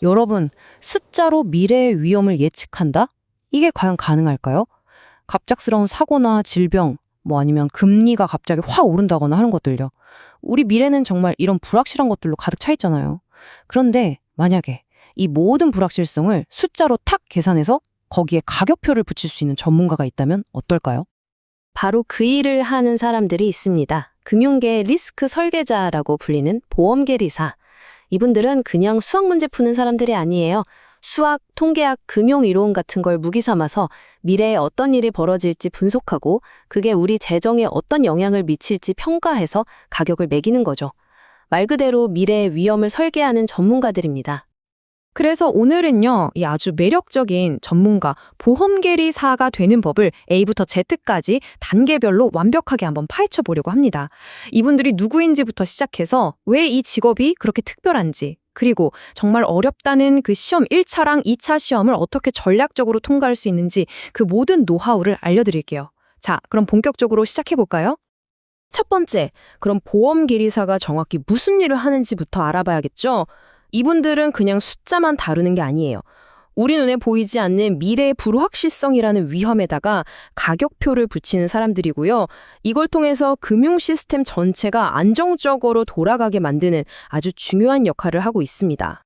여러분, 숫자로 미래의 위험을 예측한다? 이게 과연 가능할까요? 갑작스러운 사고나 질병, 아니면 금리가 갑자기 확 오른다거나 하는 것들요. 우리 미래는 정말 이런 불확실한 것들로 가득 차 있잖아요. 그런데 만약에 이 모든 불확실성을 숫자로 탁 계산해서 거기에 가격표를 붙일 수 있는 전문가가 있다면 어떨까요? 바로 그 일을 하는 사람들이 있습니다. 금융계 리스크 설계자라고 불리는 보험계리사. 이분들은 그냥 수학 문제 푸는 사람들이 아니에요. 수학, 통계학, 금융이론 같은 걸 무기 삼아서 미래에 어떤 일이 벌어질지 분석하고 그게 우리 재정에 어떤 영향을 미칠지 평가해서 가격을 매기는 거죠. 말 그대로 미래의 위험을 설계하는 전문가들입니다. 그래서 오늘은요, 이 아주 매력적인 전문가, 보험계리사가 되는 법을 A부터 Z까지 단계별로 완벽하게 한번 파헤쳐 보려고 합니다. 이분들이 누구인지부터 시작해서 왜 이 직업이 그렇게 특별한지, 그리고 정말 어렵다는 그 시험 1차랑 2차 시험을 어떻게 전략적으로 통과할 수 있는지 그 모든 노하우를 알려드릴게요. 자, 그럼 본격적으로 시작해 볼까요? 첫 번째, 그럼 보험계리사가 정확히 무슨 일을 하는지부터 알아봐야겠죠? 이분들은 그냥 숫자만 다루는 게 아니에요. 우리 눈에 보이지 않는 미래의 불확실성이라는 위험에다가 가격표를 붙이는 사람들이고요. 이걸 통해서 금융 시스템 전체가 안정적으로 돌아가게 만드는 아주 중요한 역할을 하고 있습니다.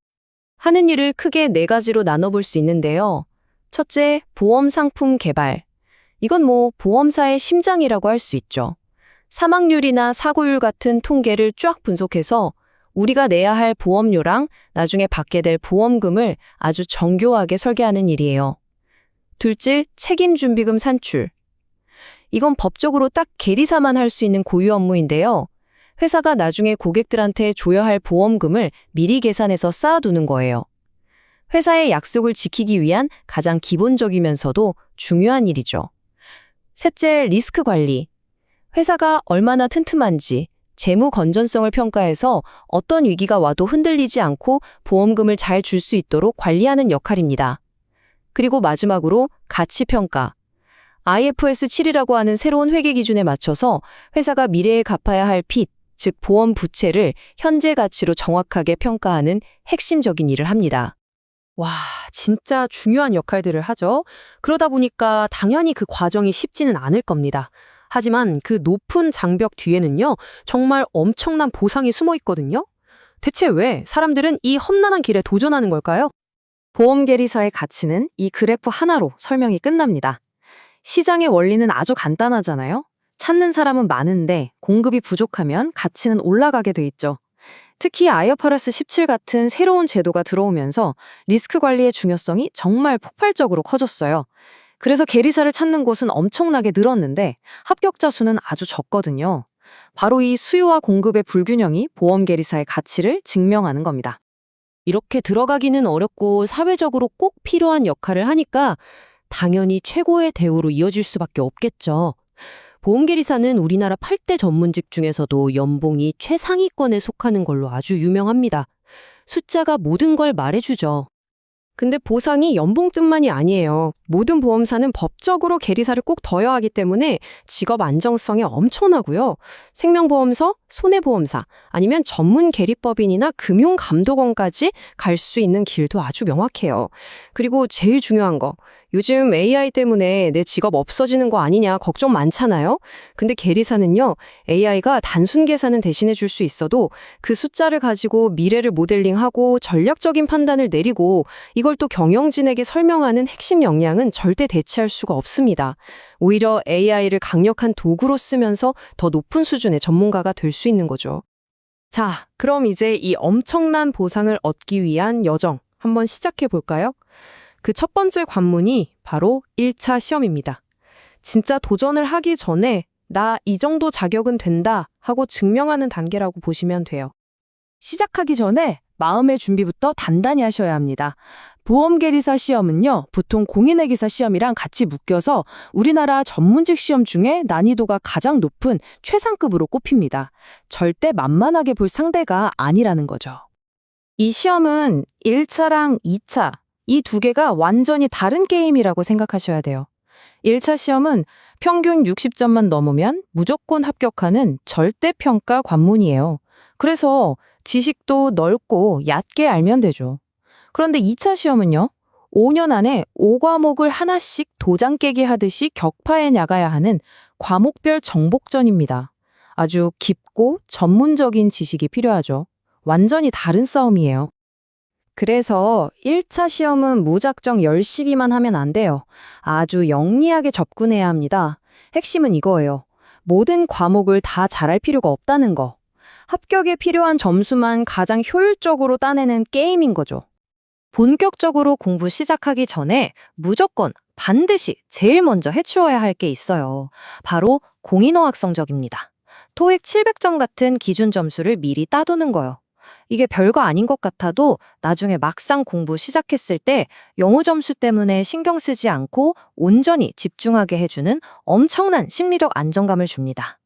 하는 일을 크게 네 가지로 나눠볼 수 있는데요. 첫째, 보험 상품 개발. 이건 보험사의 심장이라고 할 수 있죠. 사망률이나 사고율 같은 통계를 쫙 분석해서 우리가 내야 할 보험료랑 나중에 받게 될 보험금을 아주 정교하게 설계하는 일이에요. 둘째, 책임준비금 산출. 이건 법적으로 딱 계리사만 할 수 있는 고유 업무인데요. 회사가 나중에 고객들한테 줘야 할 보험금을 미리 계산해서 쌓아두는 거예요. 회사의 약속을 지키기 위한 가장 기본적이면서도 중요한 일이죠. 셋째, 리스크 관리. 회사가 얼마나 튼튼한지, 재무 건전성을 평가해서 어떤 위기가 와도 흔들리지 않고 보험금을 잘 줄 수 있도록 관리하는 역할입니다. 그리고 마지막으로 가치 평가. IFRS 7이라고 하는 새로운 회계 기준에 맞춰서 회사가 미래에 갚아야 할 빚, 즉 보험 부채를 현재 가치로 정확하게 평가하는 핵심적인 일을 합니다. 와, 진짜 중요한 역할들을 하죠. 그러다 보니까 당연히 그 과정이 쉽지는 않을 겁니다. 하지만 그 높은 장벽 뒤에는요, 정말 엄청난 보상이 숨어 있거든요. 대체 왜 사람들은 이 험난한 길에 도전하는 걸까요? 보험계리사의 가치는 이 그래프 하나로 설명이 끝납니다. 시장의 원리는 아주 간단하잖아요. 찾는 사람은 많은데 공급이 부족하면 가치는 올라가게 돼 있죠. 특히 IFRS 17 같은 새로운 제도가 들어오면서 리스크 관리의 중요성이 정말 폭발적으로 커졌어요. 그래서 계리사를 찾는 곳은 엄청나게 늘었는데 합격자 수는 아주 적거든요. 바로 이 수요와 공급의 불균형이 보험계리사의 가치를 증명하는 겁니다. 이렇게 들어가기는 어렵고 사회적으로 꼭 필요한 역할을 하니까 당연히 최고의 대우로 이어질 수밖에 없겠죠. 보험계리사는 우리나라 8대 전문직 중에서도 연봉이 최상위권에 속하는 걸로 아주 유명합니다. 숫자가 모든 걸 말해주죠. 근데 보상이 연봉뿐만이 아니에요. 모든 보험사는 법적으로 계리사를 꼭 둬야 하기 때문에 직업 안정성이 엄청나고요. 생명보험서, 손해보험사, 아니면 전문 계리법인이나 금융감독원까지 갈 수 있는 길도 아주 명확해요. 그리고 제일 중요한 거, 요즘 AI 때문에 내 직업 없어지는 거 아니냐 걱정 많잖아요. 근데 계리사는요, AI가 단순 계산은 대신해 줄 수 있어도 그 숫자를 가지고 미래를 모델링하고 전략적인 판단을 내리고 이걸 또 경영진에게 설명하는 핵심 역량은 절대 대체할 수가 없습니다. 오히려 AI를 강력한 도구로 쓰면서 더 높은 수준의 전문가가 될 수 있는 거죠. 자, 그럼 이제 이 엄청난 보상을 얻기 위한 여정 한번 시작해 볼까요? 그 첫 번째 관문이 바로 1차 시험입니다. 진짜 도전을 하기 전에 나 이 정도 자격은 된다 하고 증명하는 단계라고 보시면 돼요. 시작하기 전에 마음의 준비부터 단단히 하셔야 합니다. 보험계리사 시험은요, 보통 공인회계사 시험이랑 같이 묶여서 우리나라 전문직 시험 중에 난이도가 가장 높은 최상급으로 꼽힙니다. 절대 만만하게 볼 상대가 아니라는 거죠. 이 시험은 1차랑 2차, 이 두 개가 완전히 다른 게임이라고 생각하셔야 돼요. 1차 시험은 평균 60점만 넘으면 무조건 합격하는 절대평가 관문이에요. 그래서 지식도 넓고 얕게 알면 되죠. 그런데 2차 시험은요? 5년 안에 5과목을 하나씩 도장 깨기 하듯이 격파해 나가야 하는 과목별 정복전입니다. 아주 깊고 전문적인 지식이 필요하죠. 완전히 다른 싸움이에요. 그래서 1차 시험은 무작정 열시기만 하면 안 돼요. 아주 영리하게 접근해야 합니다. 핵심은 이거예요. 모든 과목을 다 잘할 필요가 없다는 거. 합격에 필요한 점수만 가장 효율적으로 따내는 게임인 거죠. 본격적으로 공부 시작하기 전에 무조건 반드시 제일 먼저 해치워야 할 게 있어요. 바로 공인어학 성적입니다. 토익 700점 같은 기준 점수를 미리 따두는 거요. 이게 별거 아닌 것 같아도 나중에 막상 공부 시작했을 때 영어 점수 때문에 신경 쓰지 않고 온전히 집중하게 해주는 엄청난 심리적 안정감을 줍니다.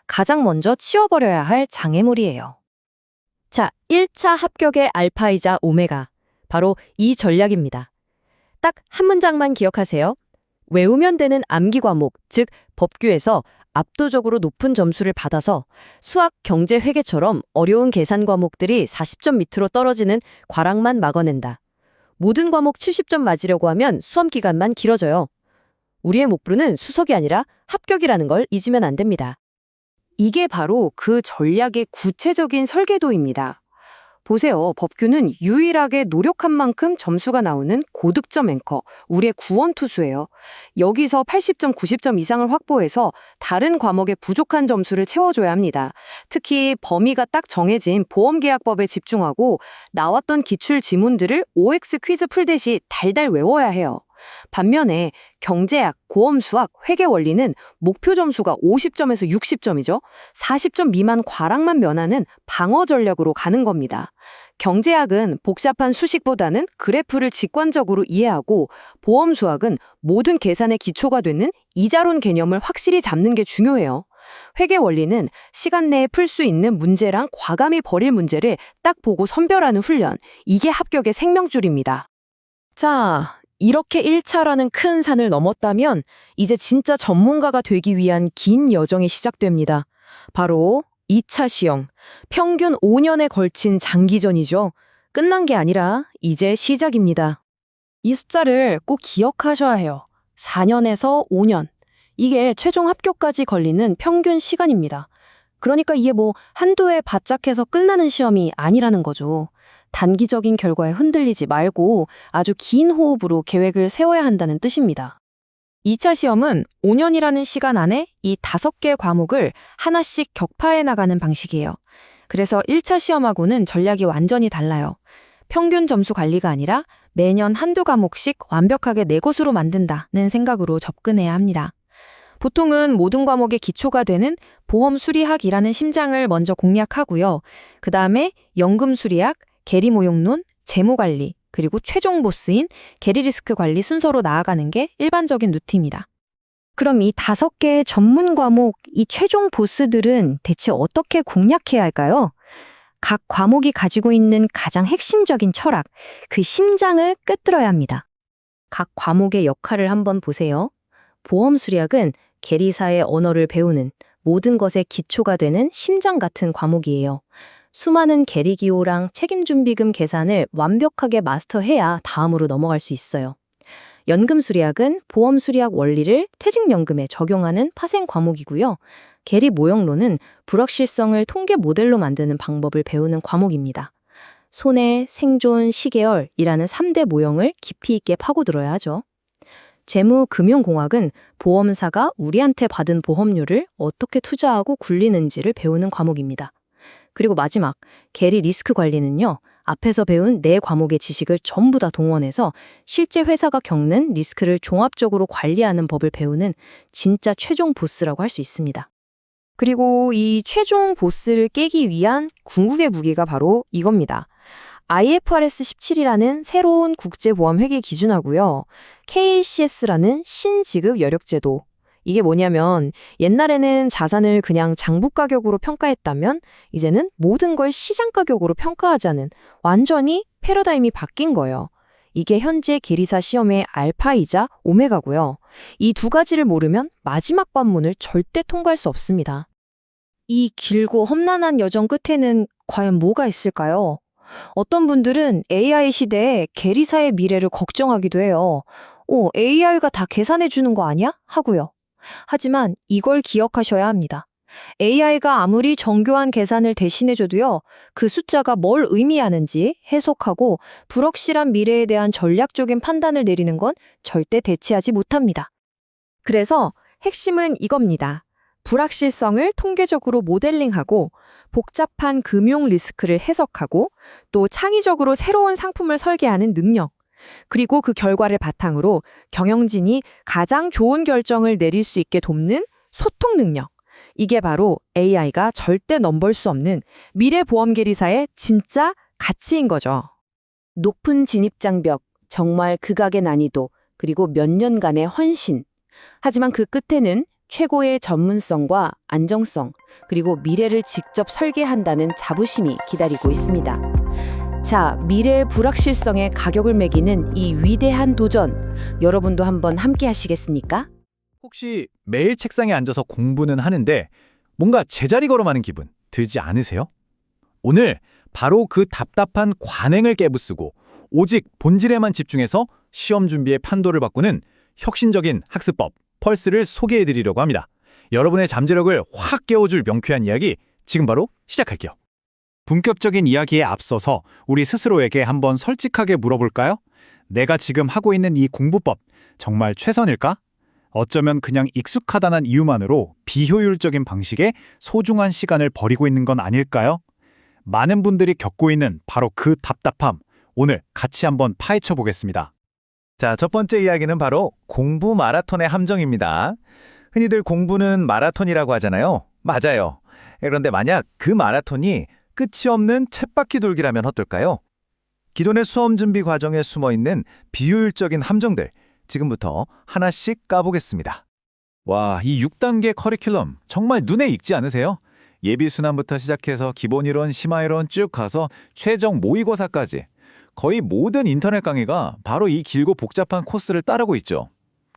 가장 먼저 치워버려야 할 장애물이에요. 자, 1차 합격의 알파이자 오메가. 바로 이 전략입니다. 딱 한 문장만 기억하세요. 외우면 되는 암기 과목, 즉 법규에서 압도적으로 높은 점수를 받아서 수학, 경제, 회계처럼 어려운 계산 과목들이 40점 밑으로 떨어지는 과락만 막아낸다. 모든 과목 70점 맞으려고 하면 수험 기간만 길어져요. 우리의 목표는 수석이 아니라 합격이라는 걸 잊으면 안 됩니다. 이게 바로 그 전략의 구체적인 설계도입니다. 보세요. 법규는 유일하게 노력한 만큼 점수가 나오는 고득점 앵커, 우리의 구원투수예요. 여기서 80점, 90점 이상을 확보해서 다른 과목의 부족한 점수를 채워줘야 합니다. 특히 범위가 딱 정해진 보험계약법에 집중하고 나왔던 기출 지문들을 OX 퀴즈 풀듯이 달달 외워야 해요. 반면에 경제학, 고험수학, 회계원리는 목표 점수가 50점에서 60점이죠. 40점 미만 과락만 면하는 방어 전략으로 가는 겁니다. 경제학은 복잡한 수식보다는 그래프를 직관적으로 이해하고 보험수학은 모든 계산의 기초가 되는 이자론 개념을 확실히 잡는 게 중요해요. 회계원리는 시간 내에 풀 수 있는 문제랑 과감히 버릴 문제를 딱 보고 선별하는 훈련. 이게 합격의 생명줄입니다. 자, 이렇게 1차라는 큰 산을 넘었다면 이제 진짜 전문가가 되기 위한 긴 여정이 시작됩니다. 바로 2차 시험, 평균 5년에 걸친 장기전이죠. 끝난 게 아니라 이제 시작입니다. 이 숫자를 꼭 기억하셔야 해요. 4년에서 5년. 이게 최종 합격까지 걸리는 평균 시간입니다. 그러니까 이게 한두 해 바짝해서 끝나는 시험이 아니라는 거죠. 단기적인 결과에 흔들리지 말고 아주 긴 호흡으로 계획을 세워야 한다는 뜻입니다. 2차 시험은 5년이라는 시간 안에 이 5개 과목을 하나씩 격파해 나가는 방식이에요. 그래서 1차 시험하고는 전략이 완전히 달라요. 평균 점수 관리가 아니라 매년 한두 과목씩 완벽하게 내 것으로 만든다는 생각으로 접근해야 합니다. 보통은 모든 과목의 기초가 되는 보험 수리학이라는 심장을 먼저 공략하고요. 그 다음에 연금 수리학, 계리 모형론, 재무 관리, 그리고 최종 보스인 계리 리스크 관리 순서로 나아가는 게 일반적인 루트입니다. 그럼 이 5개의 전문 과목, 이 최종 보스들은 대체 어떻게 공략해야 할까요? 각 과목이 가지고 있는 가장 핵심적인 철학, 그 심장을 꿰뚫어야 합니다. 각 과목의 역할을 한번 보세요. 보험 수리학은 계리사의 언어를 배우는 모든 것의 기초가 되는 심장 같은 과목이에요. 수많은 계리기호랑 책임준비금 계산을 완벽하게 마스터해야 다음으로 넘어갈 수 있어요. 연금수리학은 보험수리학 원리를 퇴직연금에 적용하는 파생 과목이고요. 계리 모형론은 불확실성을 통계 모델로 만드는 방법을 배우는 과목입니다. 손해, 생존, 시계열이라는 3대 모형을 깊이 있게 파고들어야 하죠. 재무금융공학은 보험사가 우리한테 받은 보험료를 어떻게 투자하고 굴리는지를 배우는 과목입니다. 그리고 마지막, 계리 리스크 관리는요. 앞에서 배운 4과목의 지식을 전부 다 동원해서 실제 회사가 겪는 리스크를 종합적으로 관리하는 법을 배우는 진짜 최종 보스라고 할 수 있습니다. 그리고 이 최종 보스를 깨기 위한 궁극의 무기가 바로 이겁니다. IFRS 17이라는 새로운 국제보험 회계 기준하고요. KCS라는 신지급 여력제도. 이게 뭐냐면 옛날에는 자산을 그냥 장부 가격으로 평가했다면 이제는 모든 걸 시장 가격으로 평가하자는 완전히 패러다임이 바뀐 거예요. 이게 현재 계리사 시험의 알파이자 오메가고요. 이 두 가지를 모르면 마지막 관문을 절대 통과할 수 없습니다. 이 길고 험난한 여정 끝에는 과연 뭐가 있을까요? 어떤 분들은 AI 시대에 계리사의 미래를 걱정하기도 해요. AI가 다 계산해 주는 거 아니야? 하고요. 하지만 이걸 기억하셔야 합니다. AI가 아무리 정교한 계산을 대신해줘도요, 그 숫자가 뭘 의미하는지 해석하고 불확실한 미래에 대한 전략적인 판단을 내리는 건 절대 대체하지 못합니다. 그래서 핵심은 이겁니다. 불확실성을 통계적으로 모델링하고 복잡한 금융 리스크를 해석하고 또 창의적으로 새로운 상품을 설계하는 능력, 그리고 그 결과를 바탕으로 경영진이 가장 좋은 결정을 내릴 수 있게 돕는 소통 능력. 이게 바로 AI가 절대 넘볼 수 없는 미래 보험 계리사의 진짜 가치인 거죠. 높은 진입장벽, 정말 극악의 난이도, 그리고 몇 년간의 헌신. 하지만 그 끝에는 최고의 전문성과 안정성, 그리고 미래를 직접 설계한다는 자부심이 기다리고 있습니다. 자, 미래의 불확실성에 가격을 매기는 이 위대한 도전, 여러분도 한번 함께 하시겠습니까? 혹시 매일 책상에 앉아서 공부는 하는데 뭔가 제자리 걸음하는 기분 들지 않으세요? 오늘 바로 그 답답한 관행을 깨부수고 오직 본질에만 집중해서 시험 준비의 판도를 바꾸는 혁신적인 학습법 펄스를 소개해드리려고 합니다. 여러분의 잠재력을 확 깨워줄 명쾌한 이야기 지금 바로 시작할게요. 본격적인 이야기에 앞서서 우리 스스로에게 한번 솔직하게 물어볼까요? 내가 지금 하고 있는 이 공부법 정말 최선일까? 어쩌면 그냥 익숙하다는 이유만으로 비효율적인 방식에 소중한 시간을 버리고 있는 건 아닐까요? 많은 분들이 겪고 있는 바로 그 답답함, 오늘 같이 한번 파헤쳐 보겠습니다. 자, 첫 번째 이야기는 바로 공부 마라톤의 함정입니다. 흔히들 공부는 마라톤이라고 하잖아요. 맞아요. 그런데 만약 그 마라톤이 끝이 없는 쳇바퀴 돌기라면 어떨까요? 기존의 수험 준비 과정에 숨어있는 비효율적인 함정들, 지금부터 하나씩 까보겠습니다. 와, 이 6단계 커리큘럼 정말 눈에 익지 않으세요? 예비순환부터 시작해서 기본이론, 심화이론 쭉 가서 최종 모의고사까지 거의 모든 인터넷 강의가 바로 이 길고 복잡한 코스를 따르고 있죠.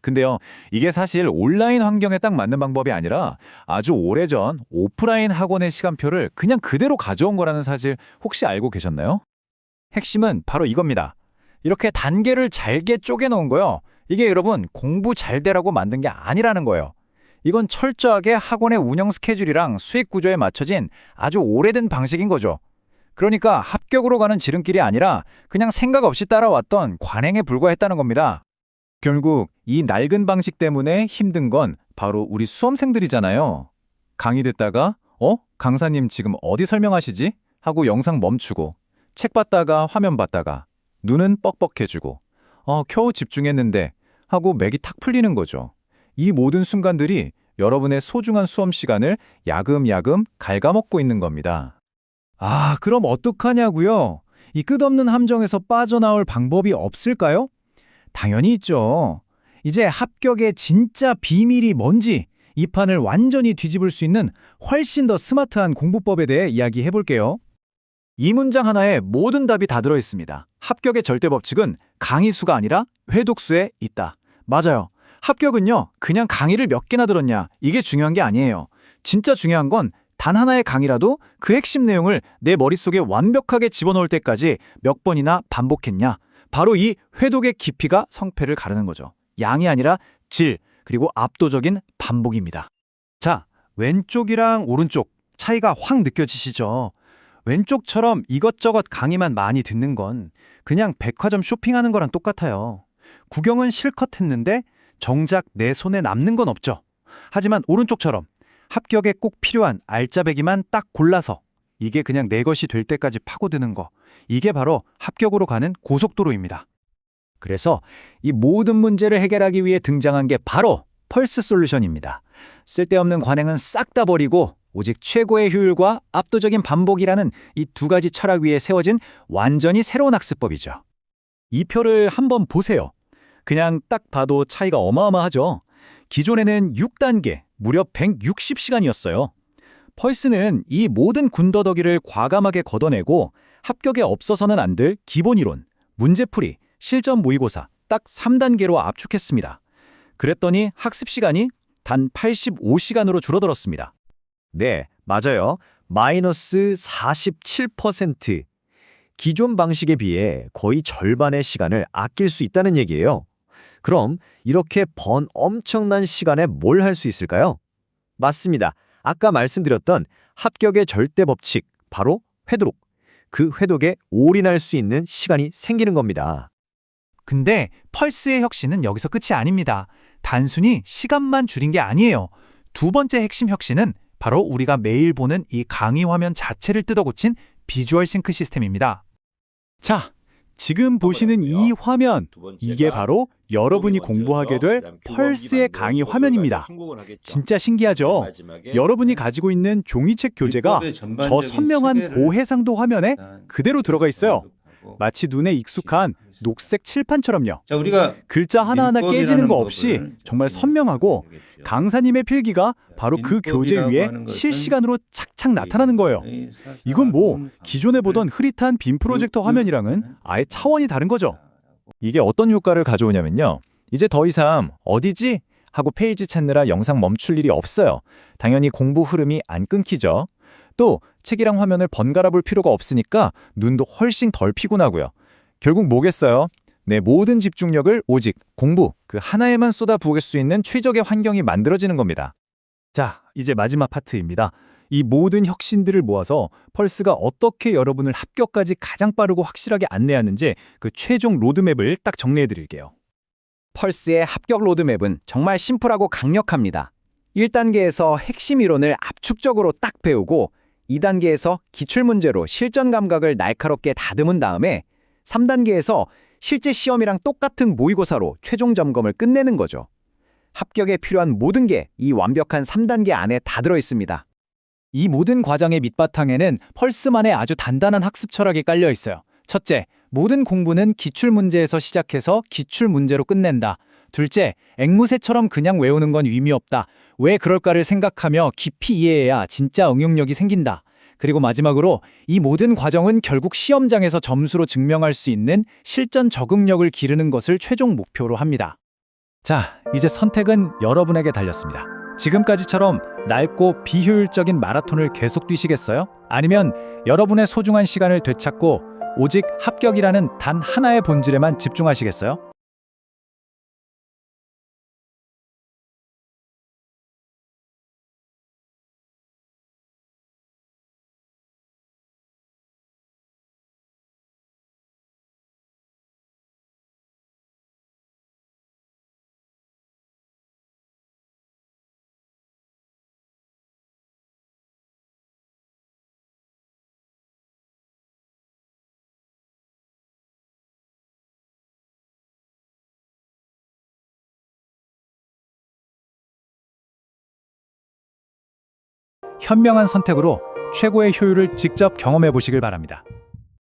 근데요, 이게 사실 온라인 환경에 딱 맞는 방법이 아니라 아주 오래전 오프라인 학원의 시간표를 그냥 그대로 가져온 거라는 사실 혹시 알고 계셨나요? 핵심은 바로 이겁니다. 이렇게 단계를 잘게 쪼개놓은 거요. 이게 여러분 공부 잘 되라고 만든 게 아니라는 거예요. 이건 철저하게 학원의 운영 스케줄이랑 수익 구조에 맞춰진 아주 오래된 방식인 거죠. 그러니까 합격으로 가는 지름길이 아니라 그냥 생각 없이 따라왔던 관행에 불과했다는 겁니다. 결국 이 낡은 방식 때문에 힘든 건 바로 우리 수험생들이잖아요. 강의 듣다가 강사님 지금 어디 설명하시지? 하고 영상 멈추고 책 봤다가 화면 봤다가 눈은 뻑뻑해지고 겨우 집중했는데 하고 맥이 탁 풀리는 거죠. 이 모든 순간들이 여러분의 소중한 수험 시간을 야금야금 갉아먹고 있는 겁니다. 아, 그럼 어떡하냐고요? 이 끝없는 함정에서 빠져나올 방법이 없을까요? 당연히 있죠. 이제 합격의 진짜 비밀이 뭔지 이 판을 완전히 뒤집을 수 있는 훨씬 더 스마트한 공부법에 대해 이야기해 볼게요. 이 문장 하나에 모든 답이 다 들어 있습니다. 합격의 절대 법칙은 강의 수가 아니라 회독 수에 있다. 맞아요. 합격은요, 그냥 강의를 몇 개나 들었냐, 이게 중요한 게 아니에요. 진짜 중요한 건 단 하나의 강의라도 그 핵심 내용을 내 머릿속에 완벽하게 집어넣을 때까지 몇 번이나 반복했냐. 바로 이 회독의 깊이가 성패를 가르는 거죠. 양이 아니라 질, 그리고 압도적인 반복입니다. 자, 왼쪽이랑 오른쪽 차이가 확 느껴지시죠? 왼쪽처럼 이것저것 강의만 많이 듣는 건 그냥 백화점 쇼핑하는 거랑 똑같아요. 구경은 실컷 했는데 정작 내 손에 남는 건 없죠. 하지만 오른쪽처럼 합격에 꼭 필요한 알짜배기만 딱 골라서 이게 그냥 내 것이 될 때까지 파고드는 거. 이게 바로 합격으로 가는 고속도로입니다. 그래서 이 모든 문제를 해결하기 위해 등장한 게 바로 펄스 솔루션입니다. 쓸데없는 관행은 싹 다 버리고 오직 최고의 효율과 압도적인 반복이라는 이 두 가지 철학 위에 세워진 완전히 새로운 학습법이죠. 이 표를 한번 보세요. 그냥 딱 봐도 차이가 어마어마하죠. 기존에는 6단계, 무려 160시간이었어요. 펄스는 이 모든 군더더기를 과감하게 걷어내고 합격에 없어서는 안 될 기본이론, 문제풀이, 실전 모의고사 딱 3단계로 압축했습니다. 그랬더니 학습 시간이 단 85시간으로 줄어들었습니다. 네, 맞아요. 마이너스 47%. 기존 방식에 비해 거의 절반의 시간을 아낄 수 있다는 얘기예요. 그럼 이렇게 번 엄청난 시간에 뭘 할 수 있을까요? 맞습니다. 아까 말씀드렸던 합격의 절대 법칙, 바로 회독. 그 회독에 올인할 수 있는 시간이 생기는 겁니다. 근데 펄스의 혁신은 여기서 끝이 아닙니다. 단순히 시간만 줄인 게 아니에요. 두 번째 핵심 혁신은 바로 우리가 매일 보는 이 강의 화면 자체를 뜯어고친 비주얼 싱크 시스템입니다. 자, 지금 보시는 이 화면, 이게 바로 여러분이 공부하게 될 펄스의 강의 화면입니다. 진짜 신기하죠? 여러분이 가지고 있는 종이책 교재가 저 선명한 고해상도 화면에 그대로 들어가 있어요. 마치 눈에 익숙한 녹색 칠판처럼요. 자, 우리가 글자 하나하나 깨지는 거 없이 정말 선명하고 강사님의 필기가 바로 그 교재 위에 실시간으로 착착 나타나는 거예요. 이건 뭐 기존에 보던 흐릿한 빔 프로젝터 화면이랑은 아예 차원이 다른 거죠. 이게 어떤 효과를 가져오냐면요. 이제 더 이상 어디지? 하고 페이지 찾느라 영상 멈출 일이 없어요. 당연히 공부 흐름이 안 끊기죠. 또 책이랑 화면을 번갈아 볼 필요가 없으니까 눈도 훨씬 덜 피곤하고요. 결국 뭐겠어요? 내 모든 집중력을 오직 공부 그 하나에만 쏟아부을 수 있는 최적의 환경이 만들어지는 겁니다. 자, 이제 마지막 파트입니다. 이 모든 혁신들을 모아서 펄스가 어떻게 여러분을 합격까지 가장 빠르고 확실하게 안내하는지 그 최종 로드맵을 딱 정리해 드릴게요. 펄스의 합격 로드맵은 정말 심플하고 강력합니다. 1단계에서 핵심 이론을 압축적으로 딱 배우고 2단계에서 기출문제로 실전 감각을 날카롭게 다듬은 다음에 3단계에서 실제 시험이랑 똑같은 모의고사로 최종 점검을 끝내는 거죠. 합격에 필요한 모든 게 이 완벽한 3단계 안에 다 들어 있습니다. 이 모든 과정의 밑바탕에는 펄스만의 아주 단단한 학습 철학이 깔려 있어요. 첫째, 모든 공부는 기출문제에서 시작해서 기출문제로 끝낸다. 둘째, 앵무새처럼 그냥 외우는 건 의미 없다. 왜 그럴까를 생각하며 깊이 이해해야 진짜 응용력이 생긴다. 그리고 마지막으로 이 모든 과정은 결국 시험장에서 점수로 증명할 수 있는 실전 적응력을 기르는 것을 최종 목표로 합니다. 자, 이제 선택은 여러분에게 달렸습니다. 지금까지처럼 낡고 비효율적인 마라톤을 계속 뛰시겠어요? 아니면 여러분의 소중한 시간을 되찾고 오직 합격이라는 단 하나의 본질에만 집중하시겠어요? 현명한 선택으로 최고의 효율을 직접 경험해 보시길 바랍니다.